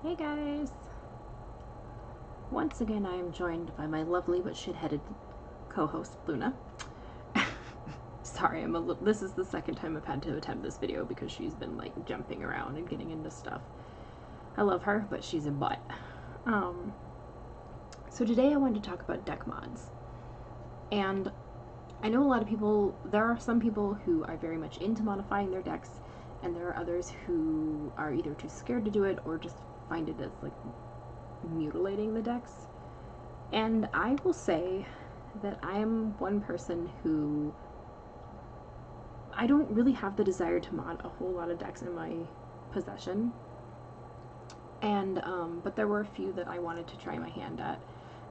Hey guys! Once again I am joined by my lovely but shit-headed co-host Luna. Sorry, this is the second time I've had to attempt this video because she's been like jumping around and getting into stuff. I love her, but she's a butt. So today I wanted to talk about deck mods. And I know a lot of people, there are some people who are very much into modifying their decks, and there are others who are either too scared to do it or just find it as like mutilating the decks. And I will say that I am one person who I don't really have the desire to mod a whole lot of decks in my possession. And but there were a few that I wanted to try my hand at,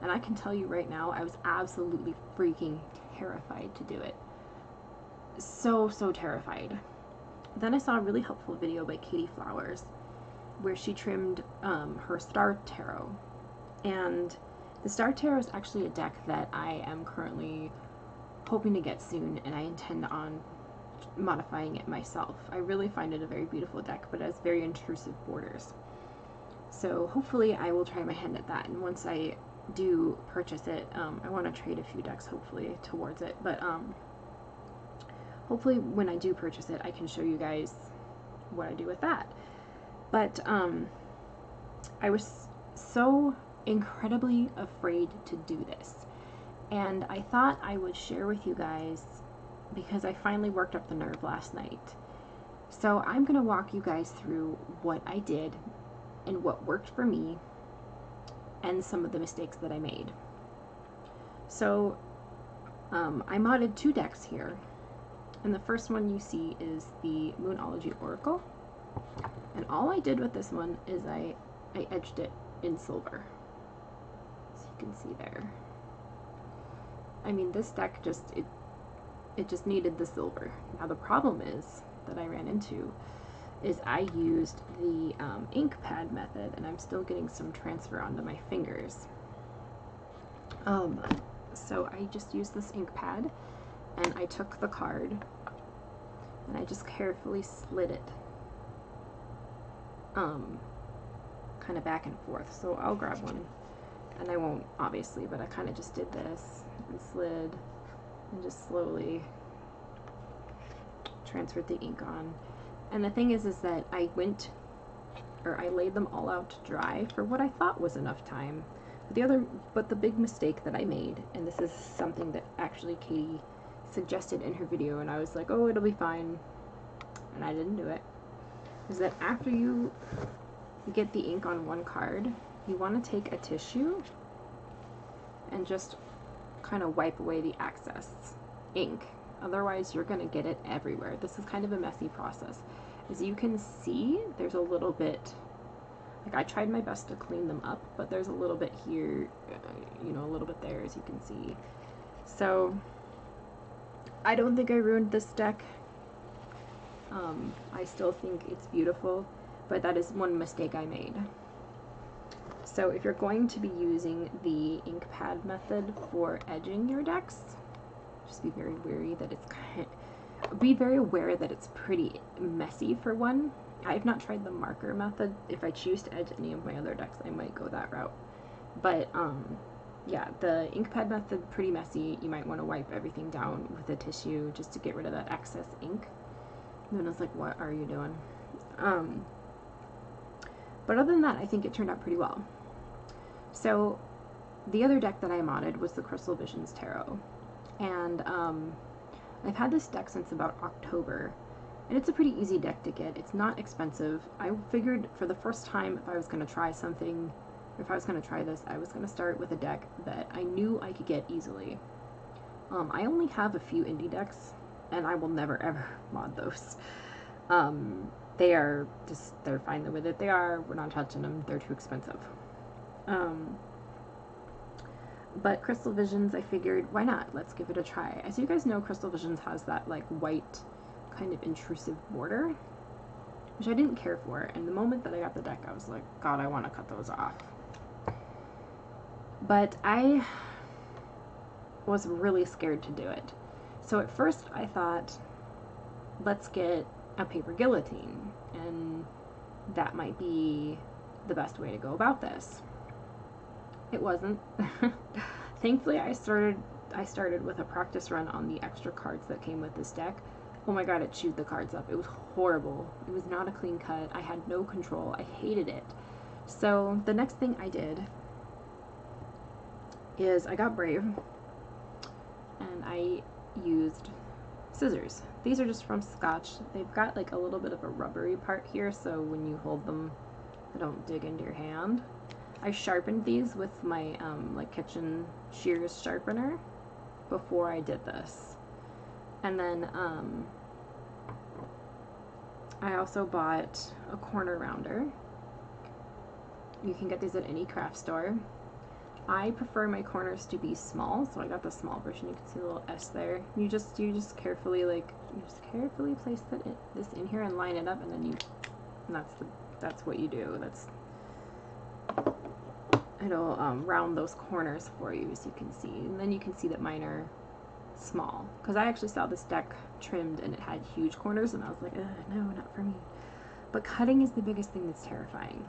and I can tell you right now I was absolutely freaking terrified to do it. So terrified. Then I saw a really helpful video by Katey Flowers where she trimmed her Star Tarot. And the Star Tarot is actually a deck that I am currently hoping to get soon, and I intend on modifying it myself. I really find it a very beautiful deck, but it has very intrusive borders. So hopefully I will try my hand at that, and once I do purchase it, I want to trade a few decks hopefully towards it, but hopefully when I do purchase it I can show you guys what I do with that. But I was so incredibly afraid to do this, and I thought I would share with you guys because I finally worked up the nerve last night. So I'm going to walk you guys through what I did and what worked for me and some of the mistakes that I made. So I modded two decks here, and the first one you see is the Moonology Oracle, and all I did with this one is I edged it in silver, so you can see there. I mean, this deck just it just needed the silver. Now the problem is that I ran into is I used the ink pad method, and I'm still getting some transfer onto my fingers. So I just used this ink pad, and I took the card and I just carefully slid it kind of back and forth. So I'll grab one, and I won't obviously, but I kind of just did this and slid and just slowly transferred the ink on. And the thing is that I laid them all out to dry for what I thought was enough time. But the big mistake that I made, and this is something that actually Katey suggested in her video, and I was like, oh, it'll be fine, and I didn't do it, is that after you get the ink on one card, you want to take a tissue and just kind of wipe away the excess ink. Otherwise you're going to get it everywhere. This is kind of a messy process. As you can see, there's a little bit, like I tried my best to clean them up, but there's a little bit here, you know, a little bit there, as you can see. So I don't think I ruined this deck. I still think it's beautiful, but that is one mistake I made. So if you're going to be using the ink pad method for edging your decks, just be very wary that be very aware that it's pretty messy for one. I have not tried the marker method. If I choose to edge any of my other decks, I might go that route. But yeah, the ink pad method, pretty messy. You might want to wipe everything down with a tissue just to get rid of that excess ink. And I was like, what are you doing? But other than that, I think it turned out pretty well. So the other deck that I modded was the Crystal Visions Tarot. And I've had this deck since about October, and it's a pretty easy deck to get. It's not expensive. I figured for the first time, if I was going to try something, if I was going to try this, I was going to start with a deck that I knew I could get easily. I only have a few indie decks, and I will never ever mod those. They're fine the way that they are. We're not touching them. They're too expensive. But Crystal Visions, I figured, why not? Let's give it a try. As you guys know, Crystal Visions has that like white kind of intrusive border, which I didn't care for. And the moment that I got the deck, I was like, God, I want to cut those off. But I was really scared to do it. So at first I thought, let's get a paper guillotine, and that might be the best way to go about this. It wasn't. Thankfully, I started with a practice run on the extra cards that came with this deck. Oh my god, it chewed the cards up. It was horrible. It was not a clean cut. I had no control. I hated it. So the next thing I did is I got brave and I used scissors. These are just from Scotch. They've got like a little bit of a rubbery part here, so when you hold them, they don't dig into your hand. I sharpened these with my like kitchen shears sharpener before I did this. And then I also bought a corner rounder. You can get these at any craft store. I prefer my corners to be small, so I got the small version. You can see the little S there. You just carefully place this in here and line it up, and then that's what you do. It'll round those corners for you, as you can see, and then you can see that mine are small, because I actually saw this deck trimmed and it had huge corners, and I was like, no, not for me. But cutting is the biggest thing that's terrifying.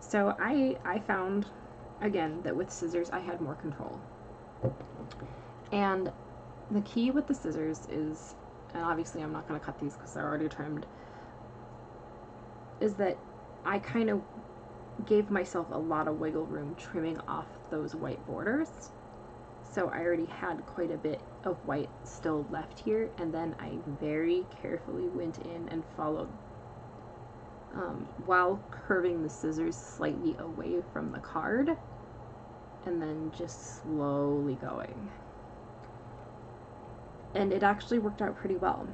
So I found, again, that with scissors I had more control. And the key with the scissors is, and obviously I'm not going to cut these because they're already trimmed, is that I kind of gave myself a lot of wiggle room trimming off those white borders. So I already had quite a bit of white still left here, and then I very carefully went in and followed while curving the scissors slightly away from the card, and then just slowly going. And it actually worked out pretty well.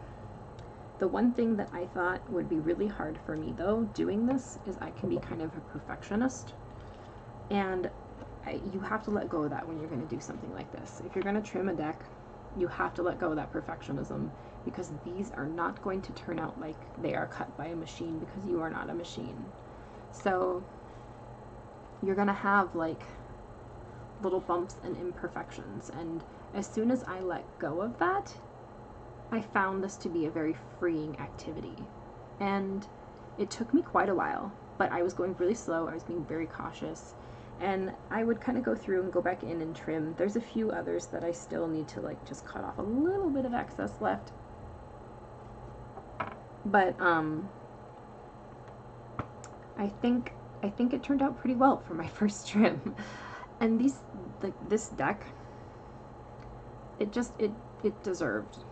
The one thing that I thought would be really hard for me, though, doing this, is I can be kind of a perfectionist, and you have to let go of that when you're going to do something like this. If you're going to trim a deck, you have to let go of that perfectionism, because these are not going to turn out like they are cut by a machine, because you are not a machine. So you're going to have like little bumps and imperfections, and as soon as I let go of that, I found this to be a very freeing activity. And it took me quite a while, but I was going really slow. I was being very cautious, and I would kind of go through and go back in and trim. There's a few others that I still need to like just cut off a little bit of excess left, but I think it turned out pretty well for my first trim. And this deck, it deserved,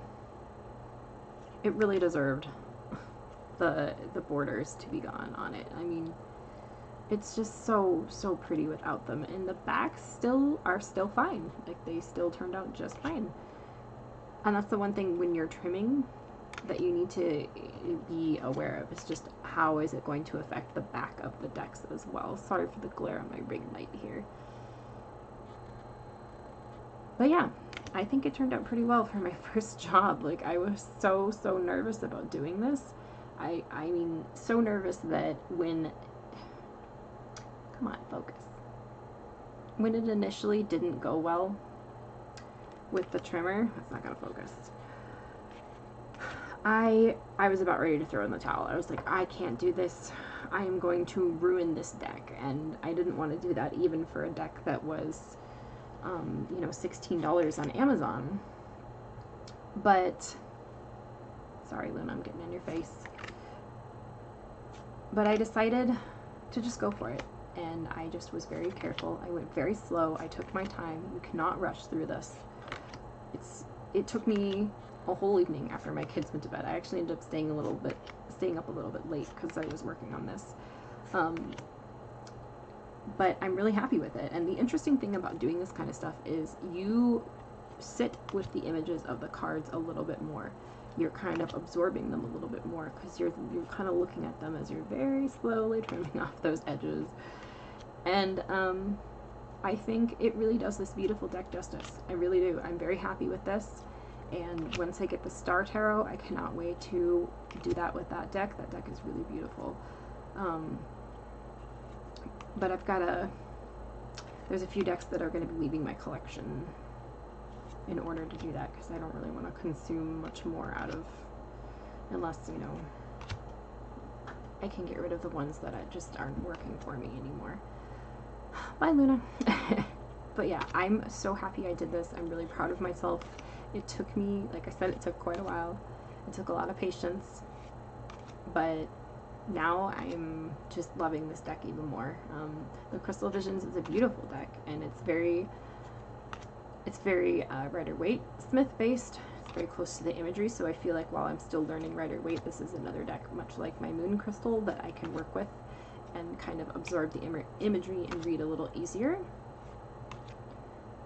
it really deserved the borders to be gone on it. I mean, it's just so pretty without them, and the backs are still fine. Like, they still turned out just fine. And that's the one thing when you're trimming that you need to be aware of, is just how is it going to affect the back of the decks as well. Sorry for the glare on my ring light here. But yeah, I think it turned out pretty well for my first job. Like, I was so nervous about doing this. I mean, so nervous that when, come on, focus. When it initially didn't go well with the trimmer, that's not gonna focus. I was about ready to throw in the towel. I was like, I can't do this. I am going to ruin this deck. And I didn't want to do that even for a deck that was, you know, $16 on Amazon. But, sorry, Luna, I'm getting in your face. But I decided to just go for it. And I just was very careful. I went very slow. I took my time. You cannot rush through this. It took me a whole evening after my kids went to bed. I actually ended up staying up a little bit late because I was working on this. But I'm really happy with it. And the interesting thing about doing this kind of stuff is you sit with the images of the cards a little bit more. You're kind of absorbing them a little bit more, because you're kind of looking at them as you're very slowly trimming off those edges. And I think it really does this beautiful deck justice. I really do. I'm very happy with this. And once I get the Star Tarot, I cannot wait to do that with that deck. That deck is really beautiful. But there's a few decks that are going to be leaving my collection in order to do that, because I don't really want to consume much more out of, unless, you know, I can get rid of the ones that just aren't working for me anymore. Bye, Luna. But yeah, I'm so happy I did this. I'm really proud of myself. It took me, like I said, it took quite a while. It took a lot of patience, but now I'm just loving this deck even more. The Crystal Visions is a beautiful deck, and it's very Rider-Waite Smith based. It's very close to the imagery, so I feel like while I'm still learning Rider-Waite, this is another deck, much like my Moon Crystal, that I can work with and kind of absorb the imagery and read a little easier.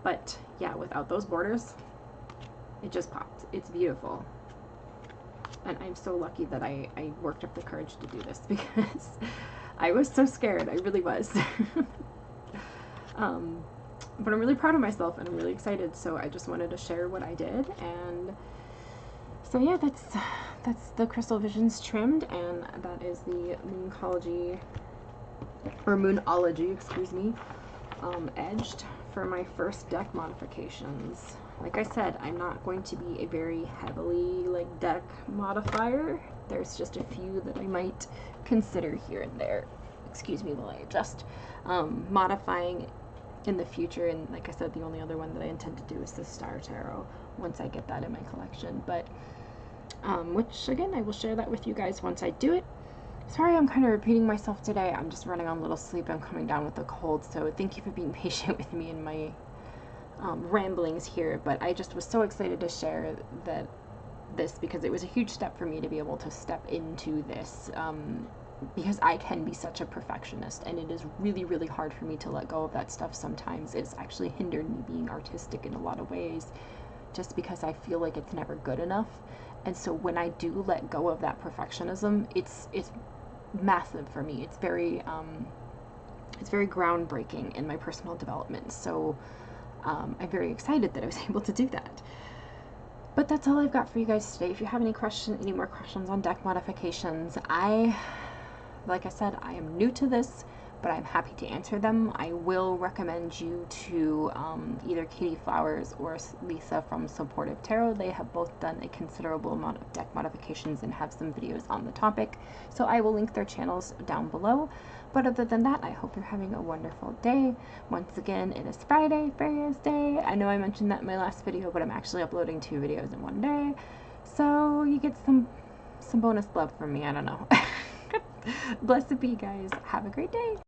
But yeah, without those borders, it just pops. It's beautiful. And I'm so lucky that I worked up the courage to do this, because I was so scared. I really was. But I'm really proud of myself, and I'm really excited, so I just wanted to share what I did. And so yeah, that's the Crystal Visions trimmed, and that is the Moonology, or Moonology, excuse me, edged for my first deck modifications. Like I said, I'm not going to be a very heavily deck modifier. There's just a few that I might consider here and there. Excuse me while I adjust. Modifying in the future, and like I said, the only other one that I intend to do is the Star Tarot once I get that in my collection. But which again, I will share that with you guys once I do it. Sorry, I'm kind of repeating myself today. I'm just running on a little sleep. I'm coming down with a cold, so thank you for being patient with me in my ramblings here. But I just was so excited to share this because it was a huge step for me to be able to step into this, because I can be such a perfectionist, and it is really, really hard for me to let go of that stuff sometimes. It's actually hindered me being artistic in a lot of ways, just because I feel like it's never good enough. And so when I do let go of that perfectionism, it's massive for me. It's very groundbreaking in my personal development. So I'm very excited that I was able to do that. But that's all I've got for you guys today. If you have any more questions on deck modifications, like I said, I am new to this, but I'm happy to answer them. I will recommend you to either Katey Flowers or Lisa from Supportive Tarot. They have both done a considerable amount of deck modifications and have some videos on the topic. So I will link their channels down below. But other than that, I hope you're having a wonderful day. Once again, it is Friday, Fairies Day. I know I mentioned that in my last video, but I'm actually uploading 2 videos in one day. So you get some bonus love from me, I don't know. Blessed be, guys. Have a great day.